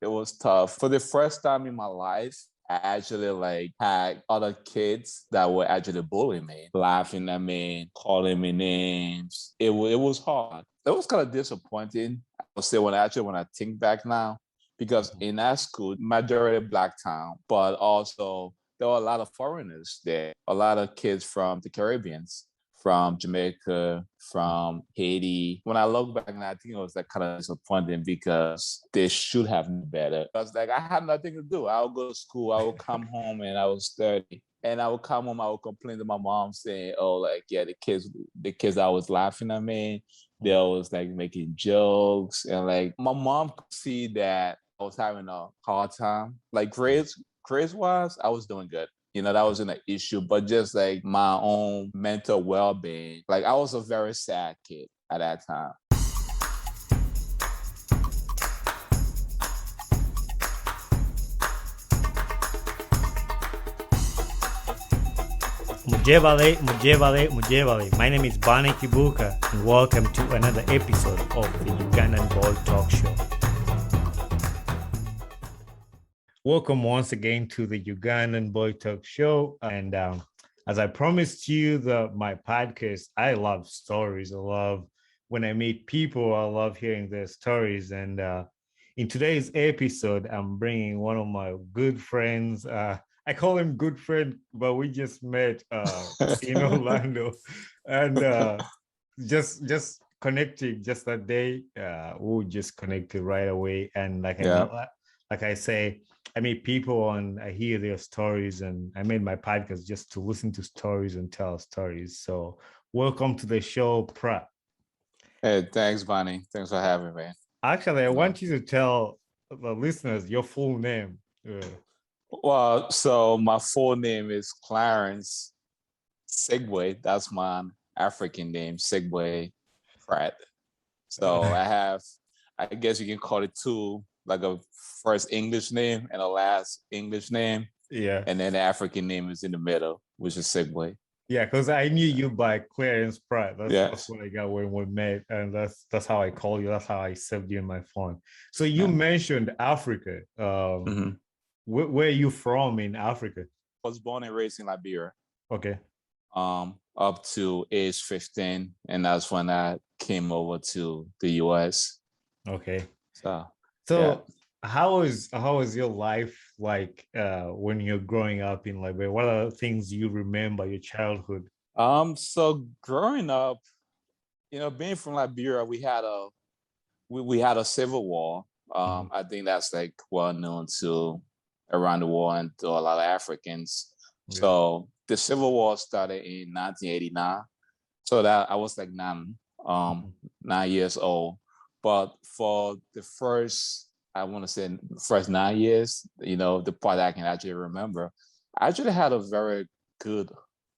It was tough. For the first time in my life, I actually like had other kids that were actually bullying me, laughing at me, calling me names. It was hard. It was kind of disappointing. I would say when I think back now, because in that school, majority black town, but also there were a lot of foreigners there, a lot of kids from the Caribbeans, from Jamaica, from Haiti. When I look back now, I think it was like kind of disappointing because they should have known better. I was like, I had nothing to do. I would go to school, I would come home and I would study. And I would come home, I would complain to my mom saying, oh, like, yeah, the kids I was laughing at me, they always like making jokes. And like my mom could see that I was having a hard time. Like grades wise, I was doing good. That wasn't an issue, but just like my own mental well-being. Like I was a very sad kid at that time. Mujevale, Mujevale, Mujevale. My name is Bani Kibuka, and welcome to another episode of the Ugandan Boy Talk Show. Welcome once again to the Ugandan Boy Talk Show. And as I promised you, my podcast, I love stories. I love when I meet people, I love hearing their stories. And in today's episode, I'm bringing one of my good friends. I call him good friend, but we just met in Orlando, and just connecting just that day. We just connected right away, and like I say, I meet people and I hear their stories, and I made my podcast just to listen to stories and tell stories. So, welcome to the show, Pratt. Hey, thanks, Bonnie. Thanks for having me. Actually, I want you to tell the listeners your full name. Well, so my full name is Clarence Sigway. That's my African name, Sigway Pratt. So I guess you can call it two, like a first English name and a last English name. Yeah. And then the African name is in the middle, which is Sigway. Yeah, because I knew you by Clarence Pratt. That's what I got when we met, and that's how I call you. That's how I saved you in my phone. So you mentioned Africa. Where are you from in Africa? I was born and raised in Liberia. Okay. Up to age 15, and that's when I came over to the US. Okay. So yeah. How is your life like when you're growing up in Liberia? What are the things you remember your childhood? So growing up, being from Liberia, we had a civil war. I think that's like well known to around the world and to a lot of Africans. Yeah. So the Civil War started in 1989. So that I was like 9 years old. But for the first 9 years, the part I can actually remember, I actually had a very good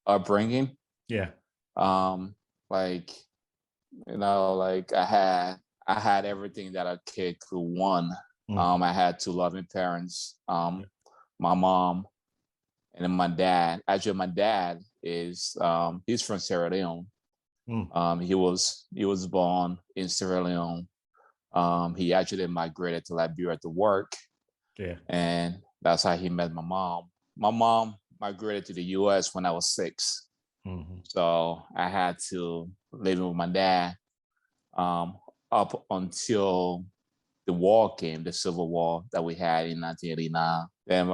upbringing. Yeah. Like I had everything that a kid could want. I had two loving parents, my mom and then my dad. Actually, my dad is he's from Sierra Leone. He was born in Sierra Leone. He actually migrated to Liberia to work. Yeah. And that's how he met my mom. My mom migrated to the US when I was 6. So I had to live with my dad up until the war came, the Civil War that we had in 1989. Then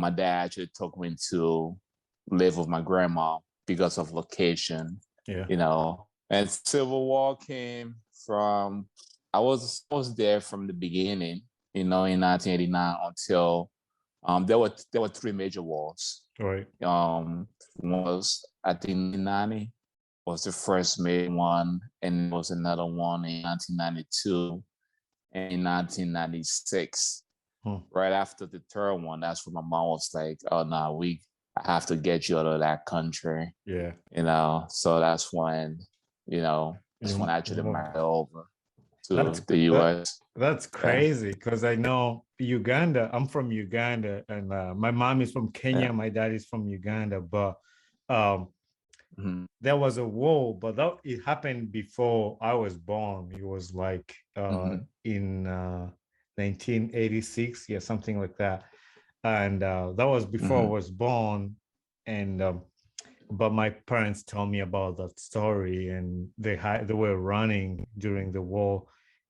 my dad actually took me to live with my grandma because of location. Yeah. And Civil War came from, I was there from the beginning, in 1989 until there were 3 major wars. Right. One was, I think, 1990 was the first major one, and there was another one in 1992 and in 1996. Right after the third one, that's when my mom was like, "Oh no, I have to get you out of that country." Yeah. So that's when, when I actually migrated over to the US. That's crazy because I know Uganda. I'm from Uganda, and my mom is from Kenya. My dad is from Uganda, but there was a war, but it happened before I was born. It was like in 1986, yeah, something like that. And that was before I Mm-hmm. was born. And but my parents told me about that story, and they were running during the war,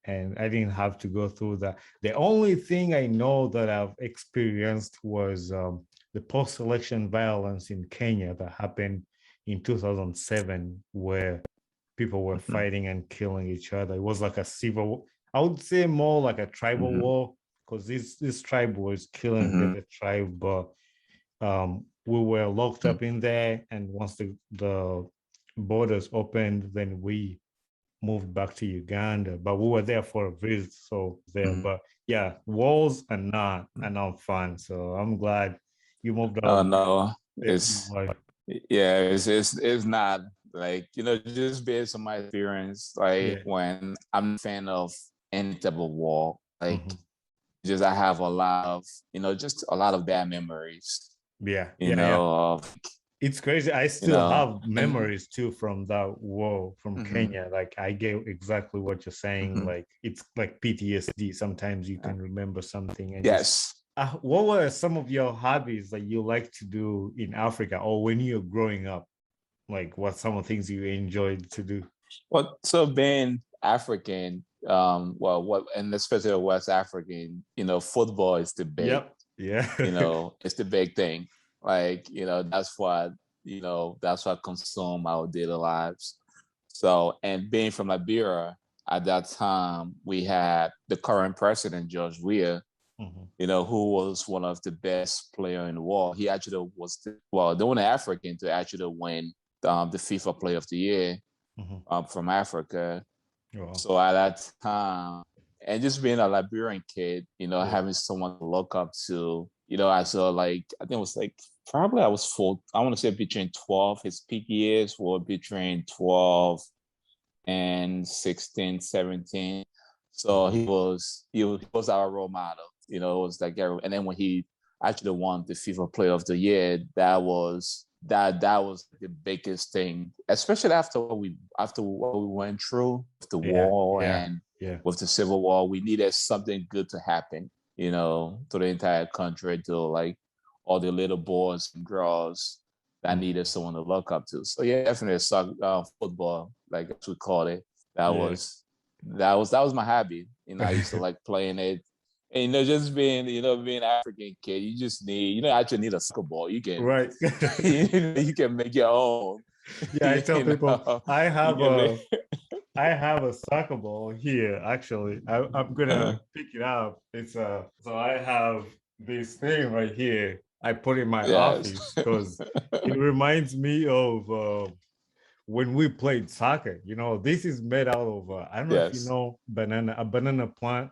and I didn't have to go through that. The only thing I know that I've experienced was the post-election violence in Kenya that happened in 2007, where people were Mm-hmm. fighting and killing each other. It was like a civil, I would say more like a tribal Mm-hmm. war, because this tribe was killing the Mm-hmm. other tribe, but we were locked up in there, and once the borders opened, then we moved back to Uganda. But we were there for a visit, so there. Mm-hmm. But yeah, wars are not fun. So I'm glad you moved Oh out no, safely. it's yeah, it's not like just based on my experience. Like Yeah. when I'm a fan of any type of war, like Mhm. just I have a lot of just a lot of bad memories. Yeah, You yeah, yeah. know, of It's crazy. I you still know, have and memories too from that war from mhm, Kenya. Like I get exactly what you're saying. mhm. Like it's like PTSD. Sometimes you can remember something and just. Yes. What were some of your hobbies that you like to do in Africa or when you're growing up? Like what some of the things you enjoyed to do? Well, so being African, well, what and especially West African, football is the big, Yep. Yeah. it's the big thing. Like, that's what consume our daily lives. So, and being from Liberia, at that time, we had the current president, George Weah, Mhm. who was one of the best player in the world. He actually was, the only African to actually win the FIFA Player of the Year Mhm. from Africa. Wow. So at that time, and just being a Liberian kid, Yeah. having someone to look up to, I saw like, I think it was like, probably I was full, I want to say between 12, his peak years were between 12 and 16, 17. So Mhm. he was our role model, it was like, and then when he actually won the FIFA Player of the Year, that was the biggest thing, especially after what we went through with the Yeah. war Yeah. and Yeah. with the Civil War. We needed something good to happen, to the entire country, to like all the little boys and girls that needed Mhm. someone to look up to. So yeah, definitely football, like as we call it. That Yeah. was that was my hobby. I used to like playing it. And just being African kid, you just actually need a soccer ball. You can Right. you can make your own. Yeah, I tell you people know, I you have can a make. I have a soccer ball here. Actually, I'm gonna uh, pick it up. It's so I have this thing right here. I put in my yes, office because it reminds me of when we played soccer. This is made out of I don't know if you yes. know a banana plant.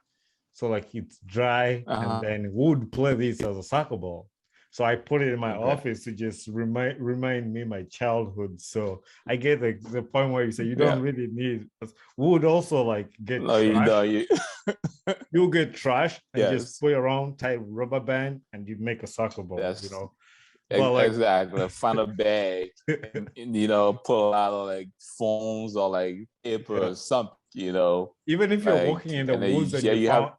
So like it's dry, and Uh-huh. then we would play this as a soccer ball. So I put it in my Okay. office to just remind me my childhood. So I get the point where you say you don't Yeah. really need. We would also like get No, you trash. don't. You. You get trash and just Yes. put it around, tie rubber band, and you make a soccer ball. Yes. But like Exactly. Find a bag and put a lot of like phones or like paper yeah, or something, even if you're like, walking in the and then woods and yeah, you you have. found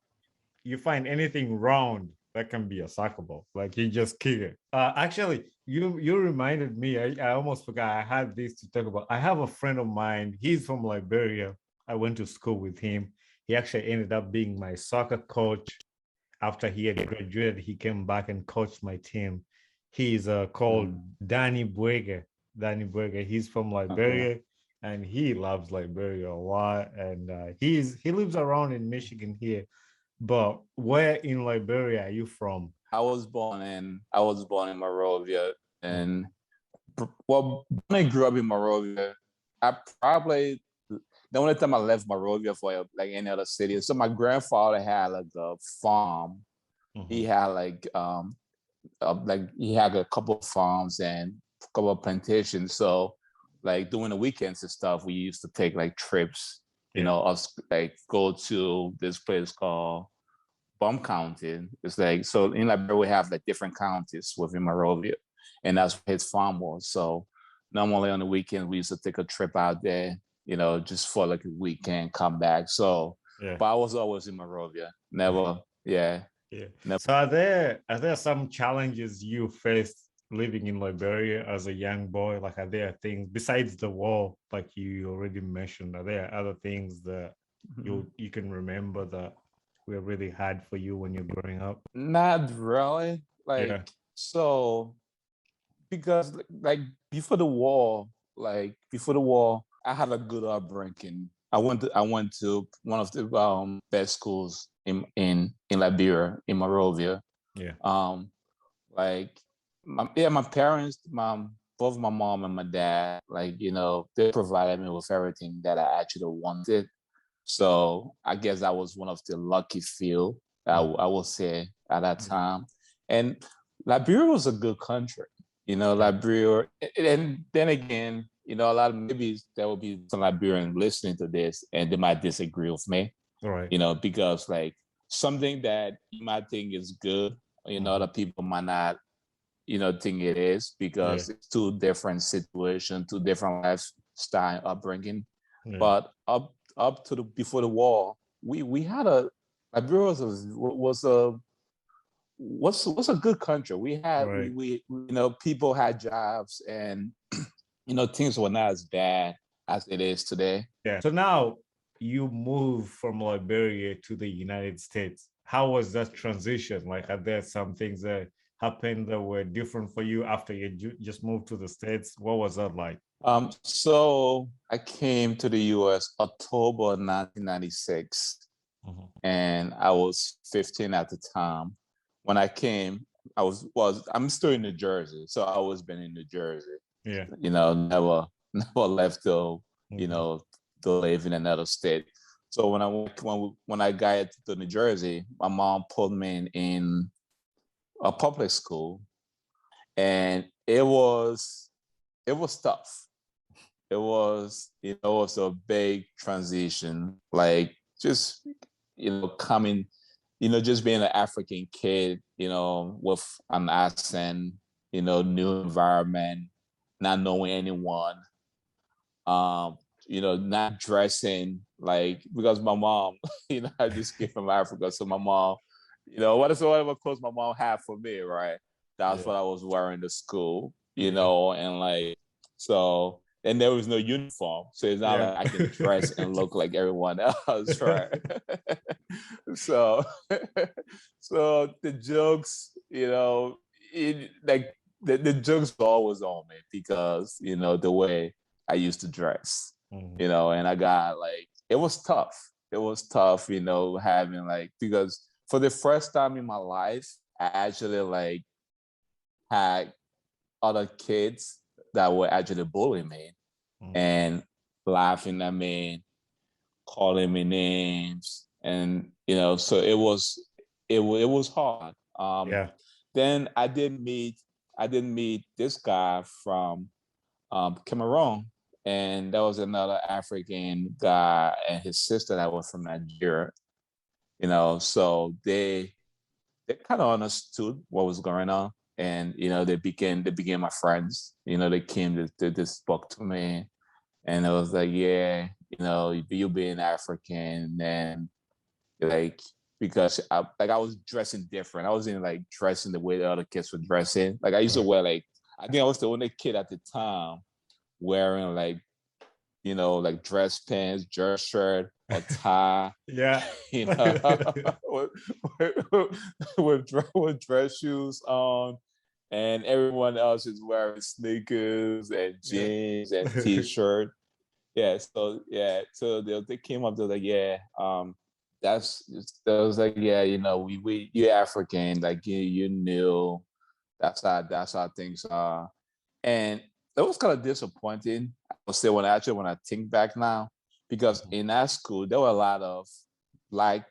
you find anything round, that can be a soccer ball. Like you just kick it. Actually, you reminded me. I almost forgot. I had this to talk about. I have a friend of mine. He's from Liberia. I went to school with him. He actually ended up being my soccer coach. After he had graduated, he came back and coached my team. He's called Mm, Danny Buega. Danny Buega. He's from okay. Liberia, and he loves Liberia a lot. And he lives around in Michigan here. But where in Liberia are you from? I was born in Monrovia, Mhm. and well, when I grew up in Monrovia, I probably the only time I left Monrovia for like any other city. So my grandfather had like a farm. He Mhm. had he had a couple of farms and a couple of plantations. So like during the weekends and stuff, we used to take like trips. Yeah. Us like go to this place called Bum County. It's like, so in Liberia we have like different counties within Monrovia, and that's where his farm was. So normally on the weekend we used to take a trip out there, just for like a weekend, come back. So, Yeah. but I was always in Monrovia. Never Yeah. Yeah. No. So are there some challenges you faced living in Liberia as a young boy? Like, are there things besides the war, like you already mentioned? Are there other things that Mhm. you can remember that were really hard for you when you're growing up? Not really. Like, Yeah. so because like before the war, I had a good upbringing. I went to one of the best schools in Liberia, in Monrovia. Yeah. Um, like my parents, both my mom and my dad, like they provided me with everything that I actually wanted. So I guess I was one of the lucky few, I will say at that Yeah. time. And Liberia was a good country, Yeah. Liberia. And then again, a lot of maybe there will be some Liberians listening to this and they might disagree with me, All right. because like something that you might think is good, Mhm. other people might not, think it is Yeah. because it's two different situations, two different lifestyle upbringing. Yeah. But up to the before the war, we had Liberia was a good country. We had Right. people had jobs and things were not as bad as it is today. Yeah. So now you move from Liberia to the United States. How was that transition? Like, are there some things that happened that were different for you after you just moved to the States? What was that like? So I came to the US October 1996 Mhm. and I was 15 at the time. When I came, I'm still in New Jersey, so I always been in New Jersey. Yeah. Never never left Mhm. to live in another state. So when I got to New Jersey, my mom put me in a public school, and it was tough. It was a big transition, like just coming, just being an African kid, with an accent, new environment, not knowing anyone, um, not dressing like because my mom, I just came from Africa, so my mom, whatever clothes my mom had for me, right? That's Yeah. what I was wearing to school, Yeah. and like so. And there was no uniform, so it's not Yeah. like I can dress and look like everyone else, right? so, so the jokes, like the jokes were always on me because the way I used to dress, Mhm. and I got like it was tough. It was tough, having like because for the first time in my life, I actually like had other kids that were actually bullying me Mhm. and laughing at me, calling me names, and so it was hard. Yeah. Then I did meet this guy from Cameroon, and there was another African guy and his sister that was from Nigeria. So they kind of understood what was going on, and they became my friends. They came to spoke to me, and it was like, yeah, you being African, and like because I was dressing different. I wasn't like dressing the way the other kids were dressing. Like I used to Right. wear like I think I was the only kid at the time wearing like like dress pants, dress shirt, or tie, Yeah. you know, with, with dress shoes on, and everyone else is wearing sneakers and Yeah. jeans and t-shirt. So they came up to like, yeah, that's that was like, yeah, we you're African, like you knew that's how things are. And it was kind of disappointing, I would say, when I think back now, because Mhm. in that school there were a lot of black.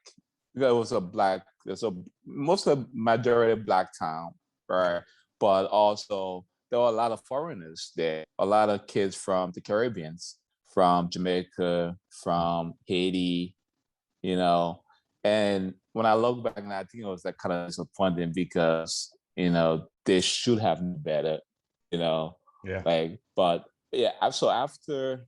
There was a black. There's a most of the majority black town, right? But also there were a lot of foreigners there. A lot of kids from the Caribbeans, from Jamaica, from Haiti, you know. And when I look back now, I think it was like kind of disappointing because they should have known better, you know, Yeah. like. But yeah, so after,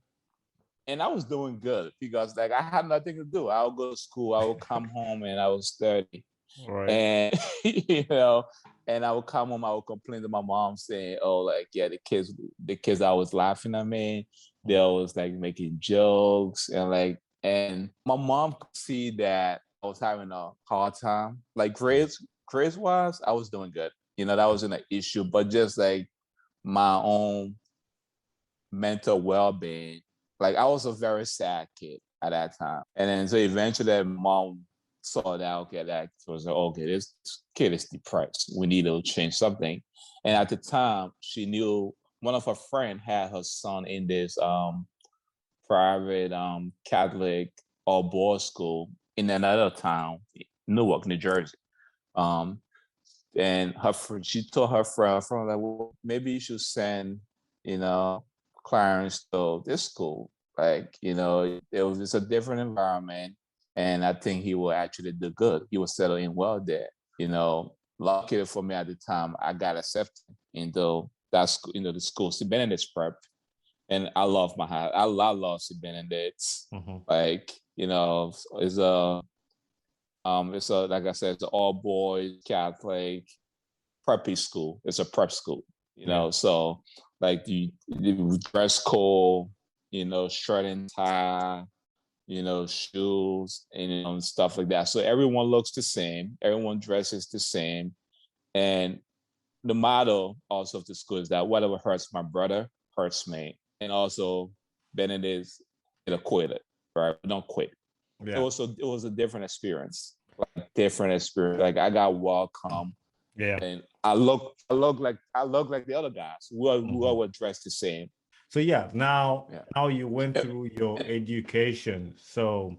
and I was doing good because like I had nothing to do. I would go to school, I would come home, and I was 30. Right. And you know, and I would come home, I would complain to my mom saying, "Oh, like yeah, the kids I was laughing at me, they was like making jokes and like." And my mom could see that I was having a hard time. Like grades wise, I was doing good. You know, that wasn't an issue, but just like my own mental well-being. Like I was a very sad kid at that time. And then so eventually mom saw that okay, that was like, okay, this kid is depressed. We need to change something. And at the time, she knew one of her friends had her son in this private Catholic all boys school in another town, Newark, New Jersey. Um, and she told her friend like, well, maybe you should send, you know, Clarence to this school. Like, you know, it was just a different environment, and I think he will actually do good. He will settle in well there. You know, luckily for me at the time, I got accepted into that school, the school, St. Benedict's Prep, and I love my house. I love St. Benedict's. Like, you know, it's a like I said, it's an all boys Catholic preppy school. It's a prep school, you know. So like the dress code, you know, shirt and tie, you know, shoes and stuff like that. So everyone looks the same. Everyone dresses the same, and the motto also of the school is that whatever hurts my brother hurts me, and also Benedict it quit, right? Don't quit. Yeah. It was a different experience, like different experience. Like I got welcome. Yeah. And I look like the other guys who are dressed the same. So yeah, now you went through your education. So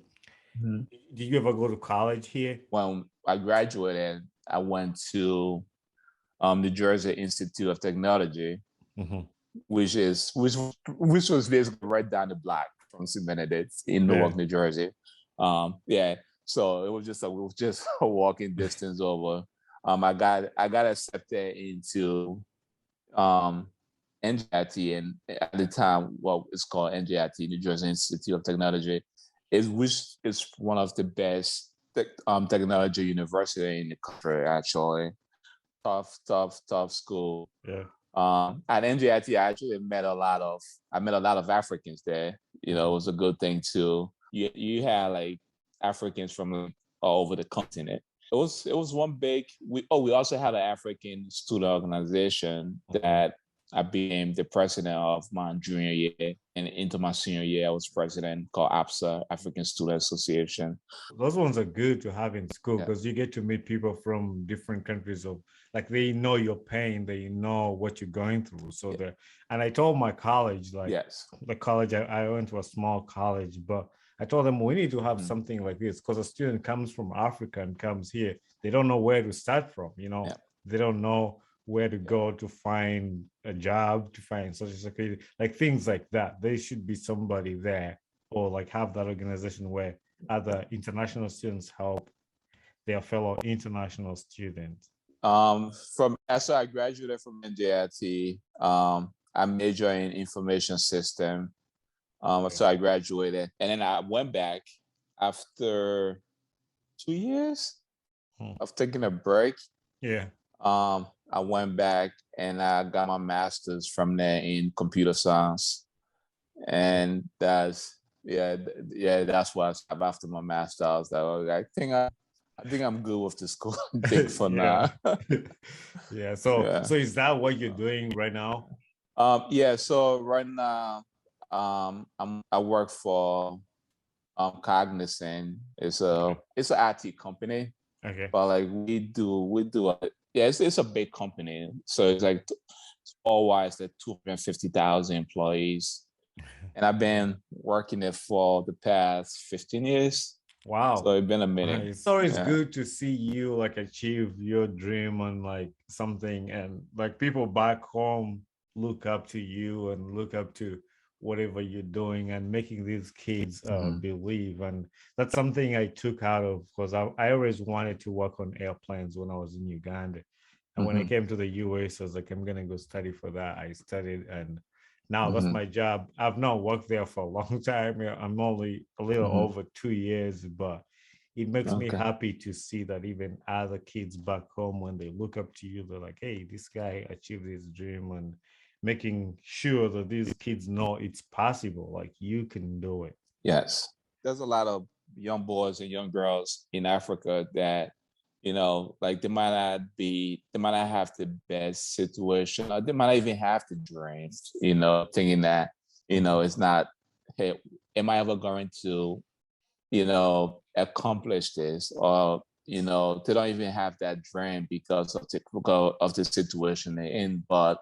did you ever go to college here? When I graduated, I went to the Jersey Institute of Technology, which was basically right down the block from St. Benedict in Newark, New Jersey. So it was just a walking distance over. I got accepted into NJIT, and at the time, well, it's called NJIT, New Jersey Institute of Technology, which is one of the best technology university in the country. Actually, tough school. Yeah. At NJIT, I actually met a lot of Africans there. You know, it was a good thing too. You had like Africans from like, all over the continent. It was one big. We also had an African student organization that I became the president of my junior year, and into my senior year, I was president called APSA, African Student Association. Those ones are good to have in school because you get to meet people from different countries of like they know your pain, they know what you're going through. So and I told my college, like the college I went to a small college, but I told them we need to have something like this because a student comes from Africa and comes here. They don't know where to start from, you know. They don't know where to go to find a job, to find social security, like things like that. There should be somebody there or like have that organization where other international students help their fellow international students. So I graduated from NJIT. I majored in information system. So I graduated, and then I went back after 2 years of taking a break. I went back and I got my master's from there in computer science, and that's what I stopped after my master's. I was like, okay, I think I'm good with the school thing for now. So is that what you're doing right now? So right now, I work for Cognizant. It's an IT company. But like we do it's a big company. So it's like all wise that 250,000 employees. And I've been working there for the past 15 years. Wow. So it's been a minute. It's always good to see you like achieve your dream on like something, and like people back home look up to you and look up to whatever you're doing and making these kids believe. And that's something I took out of because I always wanted to work on airplanes when I was in Uganda. And when I came to the US, I was like, I'm going to go study for that. I studied, and now that's my job. I've not worked there for a long time. I'm only a little over 2 years, but it makes me Okay. happy to see that even other kids back home, when they look up to you, they're like, hey, this guy achieved his dream, and making sure that these kids know it's possible, like you can do it. Yes. There's a lot of young boys and young girls in Africa that, like they might not have the best situation, or they might not even have the dreams, thinking that, it's not, hey, am I ever going to, accomplish this? Or, they don't even have that dream because of the situation they're in. But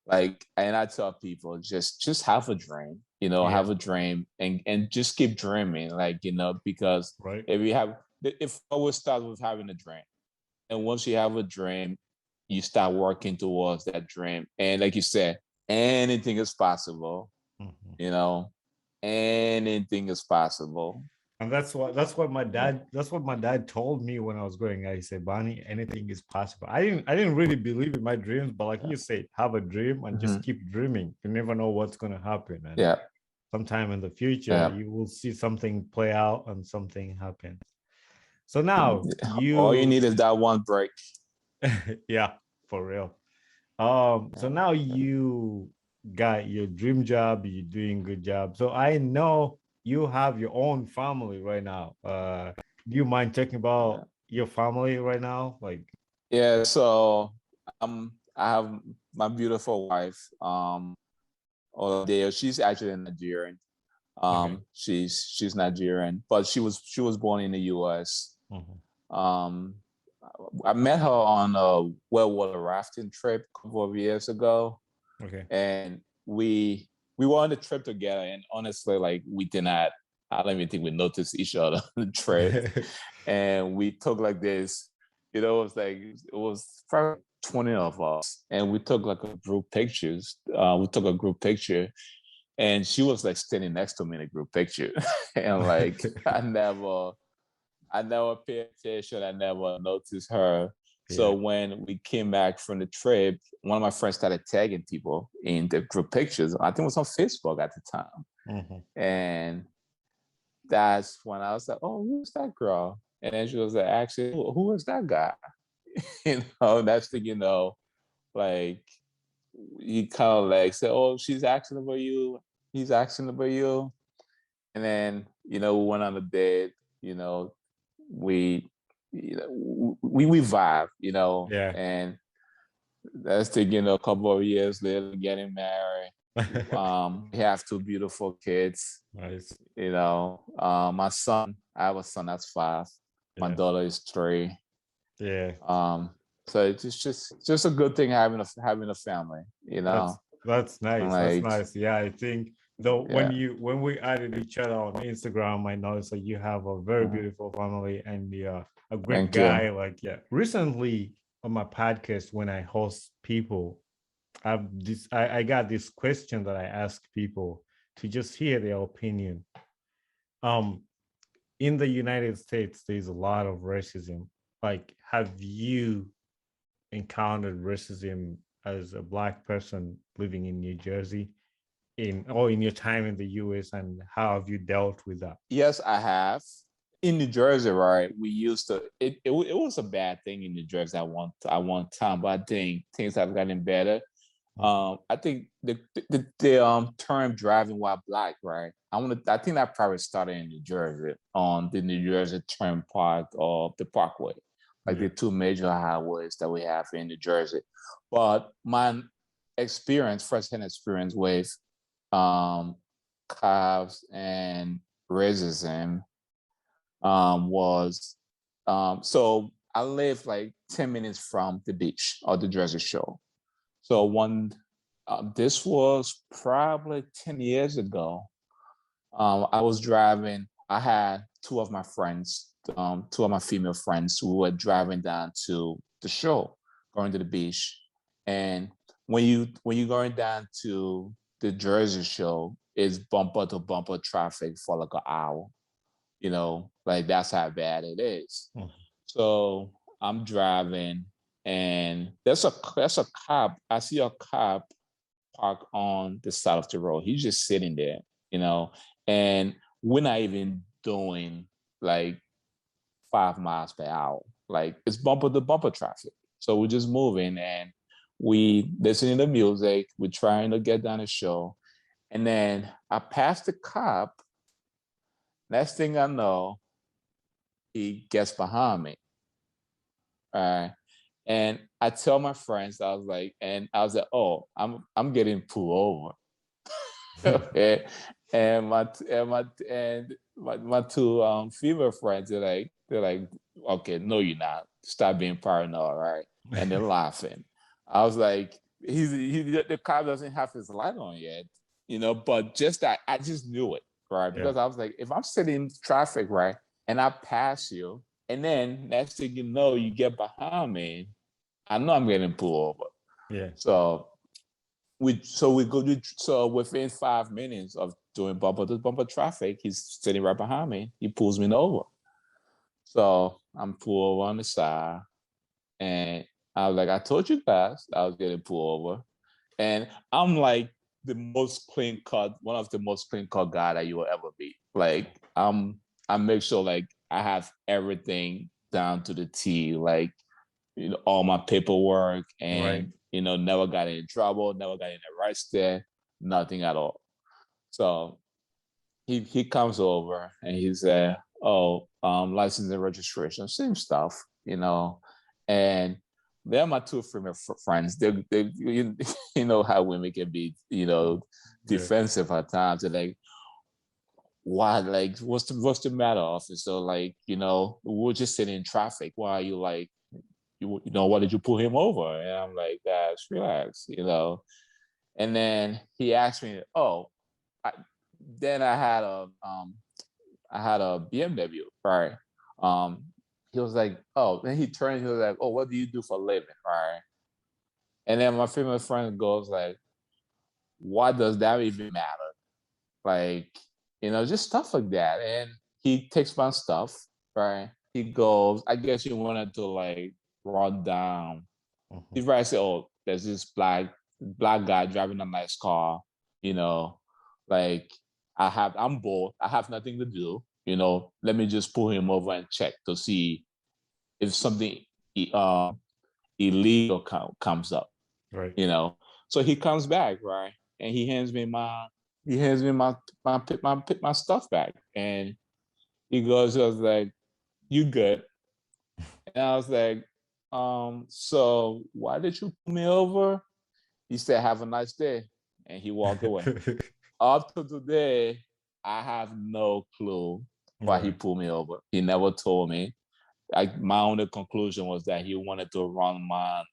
like, and I tell people, just have a dream, Yeah, have a dream, and just keep dreaming, like, because right. if always start with having a dream, and once you have a dream, you start working towards that dream, and like you said, anything is possible, Mhm. you know anything is possible. And that's what my dad told me when I was growing up. He said, Bonnie, anything is possible. I didn't really believe in my dreams, but like Yeah. you said, have a dream and just Hmm. keep dreaming. You never know what's gonna happen. And Yeah. sometime in the future, Yeah. you will see something play out and something happen. So now All you you need is that one break. yeah, for real. So Yeah. now you got your dream job, you're doing good job. So I know you have your own family right now. Do you mind talking Yeah. about your family right now? Like, Yeah, so I have my beautiful wife, Olade. She's actually Nigerian. okay. She's Nigerian, but she was born in the US. Mhm. Um, I met her on a whitewater rafting trip a couple of years ago, Okay. and we were on the trip together. And honestly, like, we did not. I don't even think we noticed each other on the trip, and we took like this. It was probably 20 of us, and we took like a group pictures. We took a group picture, and she was like standing next to me in a group picture, and like I never paid attention. I never noticed her. Yeah. So when we came back from the trip, one of my friends started tagging people in the group pictures. I think it was on Facebook at the time. Mhm. And that's when I was like, oh, who's that girl? And then she was like, actually, who is that guy? That's the, like, he kind of like said, oh, she's asking about you. He's asking about you. And then, we went on a date, you know, we we vibe, Yeah. and that's taking a couple of years later, getting married. We have two beautiful kids. Nice. My son, I have a son that's 5. My Yeah. daughter is 3. Yeah. Um, so it's just a good thing having a family, That's And nice. That's like, nice. Yeah, I think though yeah. when we added each other on Instagram, I noticed that you have a very Mhm. beautiful family and you're a great Thank you. guy. Like, yeah. Recently on my podcast, when I host people, I got this question that I ask people to just hear their opinion. Um, in the United States, there's a lot of racism. Like, have you encountered racism as a Black person living in New Jersey in your time in the US, and how have you dealt with that? Yes, I have. In New Jersey, right? We used to. It was a bad thing in New Jersey at one time, but I think things have gotten better. I think the term driving while black, right? I think that probably started in New Jersey on the New Jersey Turnpike or the Parkway, like Yeah. the two major highways that we have in New Jersey. But my firsthand experience with um, cops and racism was so I live like 10 minutes from the beach or the Jersey Shore. So this was probably 10 years ago. I was driving. I had two of my female friends who were driving down to the shore, going to the beach. And when you're going down to the Jersey Shore, it's bumper to bumper traffic for like an hour. Like, that's how bad it is. Mhm. So I'm driving, and there's a cop. I see a cop park on the side of the road. He's just sitting there, and we're not even doing like 5 miles per hour. Like it's bumper to bumper traffic. So we're just moving and we listening to music. We're trying to get down the show. And then I passed the cop. Next thing I know, he gets behind me. And I tell my friends, I was like, oh, I'm getting pulled over. and my two female friends, they're like, okay, no, you're not. Stop being paranoid, right? And they're laughing. I was like, the car doesn't have his light on yet, but just that I just knew it, right? Because I was like, if I'm sitting in traffic, right, and I pass you, and then next thing you know, you get behind me, I know I'm getting pulled over. Yeah. So so within 5 minutes of doing bumper to bumper traffic, he's sitting right behind me. He pulls me over. So I'm pulled over on the side, and I was like, I told you guys I was getting pulled over. And I'm like the most clean cut, one of the most clean cut guy that you will ever be. Like I make sure like I have everything down to the T, like all my paperwork, Right. and never got in trouble, never got arrested, nothing at all. So he comes over and he said, oh, license and registration, same stuff, and they're my two female friends. They you know how women can be, defensive at times. They're like, why? Like, what's the matter, officer? Like, we're just sitting in traffic. Why are you like, why did you pull him over? And I'm like, guys, relax, And then he asked me, oh, then I had a BMW, right? He was like, oh, then he turned, he was like, oh, what do you do for a living, right? And then my female friend goes like, why does that even matter? Like, just stuff like that. And he takes my stuff, right? He goes, I guess you wanted to like run down. If I say, oh, there's this black guy driving a nice car, like I'm bored. I have nothing to do. Let me just pull him over and check to see if something illegal comes up. Right. So he comes back, right, and he hands me my stuff back, and he goes, I was like, you good? And I was like, so why did you pull me over? He said, have a nice day. And he walked away. Up to today, I have no clue why he pulled me over. He never told me. My only conclusion was that he wanted to run my,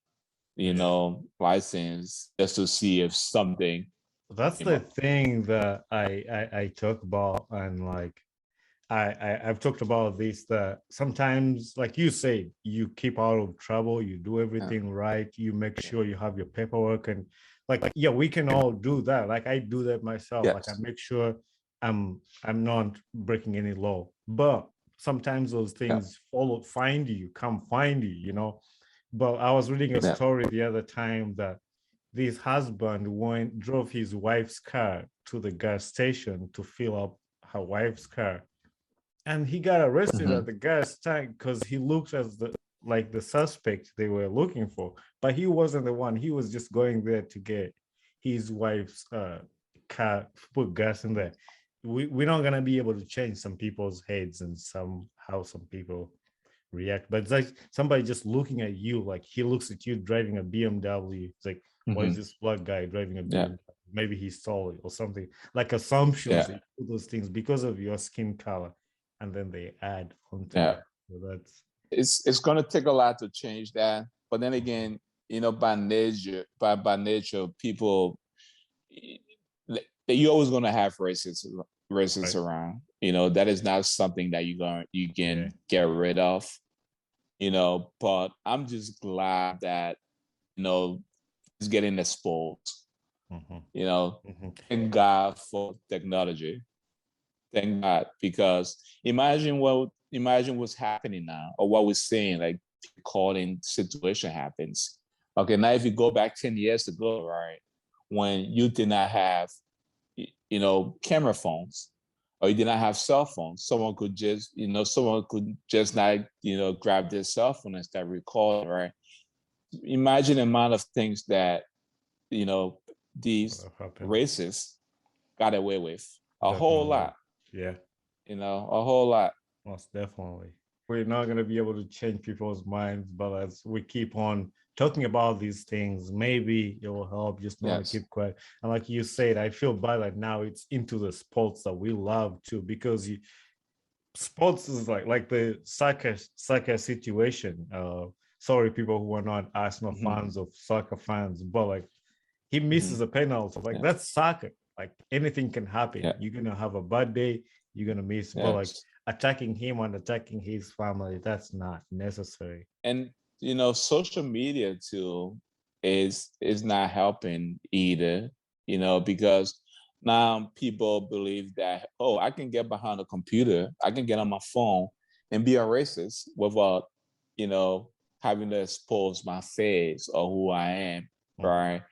license just to see if something. That's the thing that I talk about, and like I've talked about this, that sometimes, like you say, you keep out of trouble, you do everything right, you make sure you have your paperwork, and like yeah, we can all do that. Like I do that myself. Yes. Like I make sure I'm not breaking any law. But sometimes those things find you, come find you. But I was reading a story the other time that this husband drove his wife's car to the gas station to fill up her wife's car, and he got arrested at the gas tank because he looked as the suspect they were looking for, but he wasn't the one. He was just going there to get his wife's car, put gas in there. We're not gonna be able to change some people's heads and how some people react, but it's like somebody just looking at you, like he looks at you driving a BMW. It's like, why is this black guy driving a BMW? Maybe he stole it or something. Like assumptions, those things because of your skin color, and then they add onto that. So that's it's going to take a lot to change that. But then again, by nature, people, you're always going to have racists around. That is not something that you can get rid of. But I'm just glad that it's getting exposed. Thank God for technology. Thank God, because imagine what's happening now, or what we're seeing, like calling situation happens. Okay, now if you go back 10 years ago, right, when you did not have, camera phones, or you did not have cell phones. Someone could just not, grab their cell phone and start recording, right? Imagine the amount of things that, these Happened. racists got away with. A whole Definitely. lot, Yeah, a whole lot. most definitely. We're not going to be able to change people's minds, but as we keep on talking about these things, maybe it will help just not to Yes. keep quiet. And like you said, I feel bad that now it's into the sports that we love too, because sports is like the soccer situation. Sorry, people who are not Arsenal Mhm. fans of soccer fans, but like he misses Mhm. a penalty. Like Yeah. that's soccer. Like anything can happen. Yeah. You're gonna have a bad day. You're gonna miss. But like Yes. attacking him and attacking his family, that's not necessary. And social media too is not helping either, because now people believe that, oh, I can get behind a computer, I can get on my phone and be a racist without, you know, having to expose my face or who I am, Mhm. right?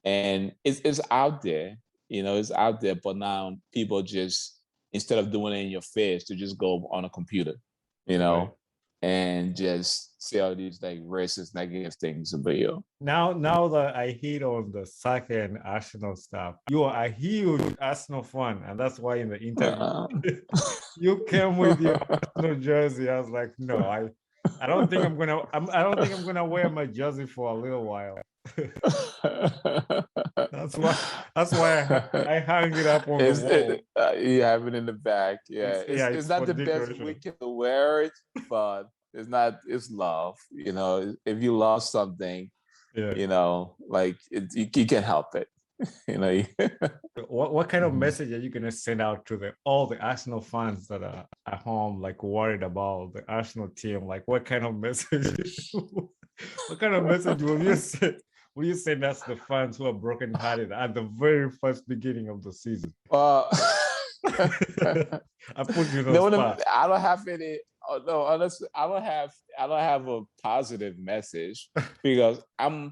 And it's out there, it's out there, but now people just, instead of doing it in your face, to just go on a computer, you Right. know, and just say all these like racist negative things about you. Now that I hit on the soccer and Arsenal stuff, you are a huge Arsenal fan, and that's why in the interview Uh, you came with your Arsenal jersey. I was like, no, I don't think I'm gonna wear my jersey for a little while. That's why that's why I hung it up on the wall. You have it in the back. Yeah, it's It's not for the best decoration. weekend to wear it, but it's not. It's love. If you love something, Yeah. like you can help it. You know. What kind of Mhm. message are you gonna send out to all the Arsenal fans that are at home, like worried about the Arsenal team? Like, what kind of message? What kind of message will you send? Will you send us the fans who are brokenhearted at the very first beginning of the season? Well, I put you on the no, spot. I don't have any. Oh, no, honestly, I don't have a positive message because I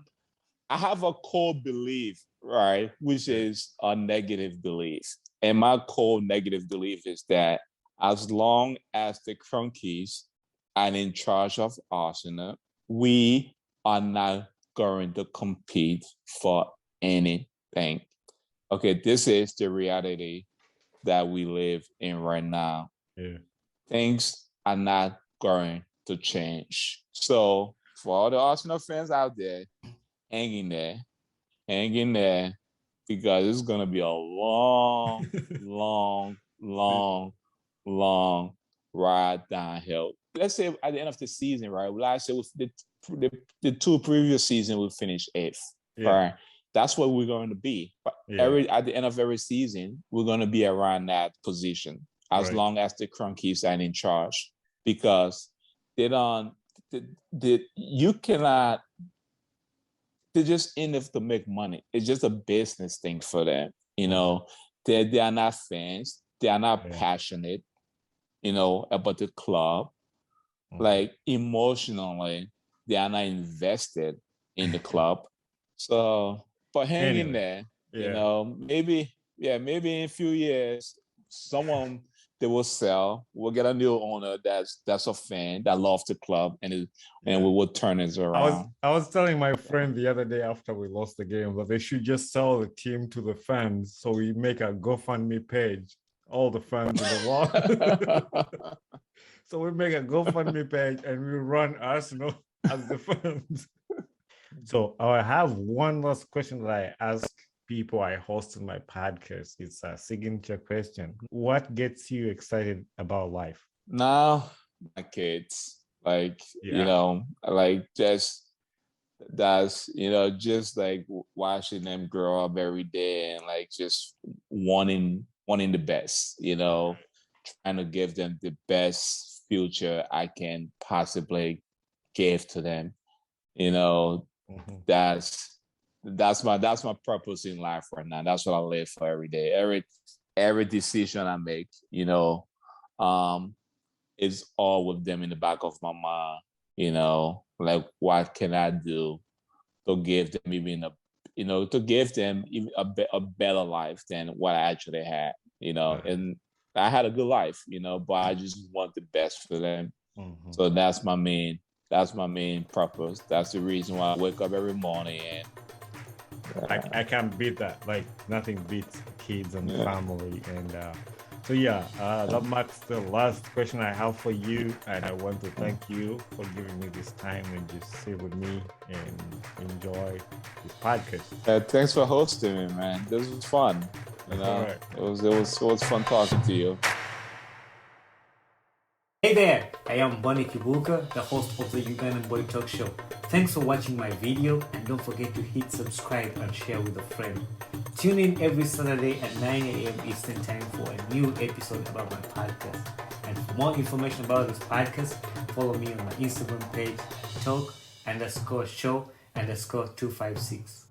have a core belief, right, which Yeah. is a negative belief, and my core negative belief is that as long as the Cronkies are in charge of Arsenal, we are not going to compete for anything. Okay, this is the reality that we live in right now. Yeah. Things are not going to change. So for all the Arsenal fans out there, hang in there, hang in there, because it's gonna be a long, long, long, long ride downhill. Let's say at the end of the season, right? Last year, with the two previous seasons, we finished eighth. Yeah. Right, that's what we're going to be. But Yeah. at the end of every season, we're going to be around that position as Right. long as the Cronkies are in charge, because they don't. You cannot. They're just in it to make money. It's just a business thing for them. Mhm. They are not fans. They are not Yeah. passionate. About the club. Mhm. Like emotionally, they are not invested in the club. So, but hang in Anyway. there. Yeah. Maybe, yeah, maybe in a few years, someone they will sell. We'll get a new owner that's a fan that loves the club, and Yeah. we will turn it around. I was telling my friend the other day after we lost the game that they should just sell the team to the fans, so we make a GoFundMe page, all the fans in the world. So we make a GoFundMe page and we run Arsenal as the fans. So I have one last question that I ask people I host in my podcast. It's a signature question. What gets you excited about life? Now, my kids, like, Yeah. like just that's just like watching them grow up every day, and like just wanting the best, trying to give them the best future I can possibly give to them. you know Mhm. that's that's my purpose in life right now. That's what I live for every day. Every decision I make, um is all with them in the back of my mind. Like, what can I do to give them even to give them even a better life than what I actually had. Right. And I had a good life, but I just want the best for them. Mm-hmm. So that's my main purpose. That's the reason why I wake up every morning. And I can't beat that. Like nothing beats kids and yeah. family. And so yeah, that marks the last question I have for you. And I want to thank you for giving me this time and just sit with me and enjoy this podcast. Thanks for hosting me, man. This was fun. All right. It was fun talking to you. Hey there, I am Bonnie Kibuka, the host of the Ugandan Boy Talk Show. Thanks for watching my video and don't forget to hit subscribe and share with a friend. Tune in every Saturday at 9 a.m. Eastern Time for a new episode about my podcast. And for more information about this podcast, follow me on my Instagram page, talk_show_256.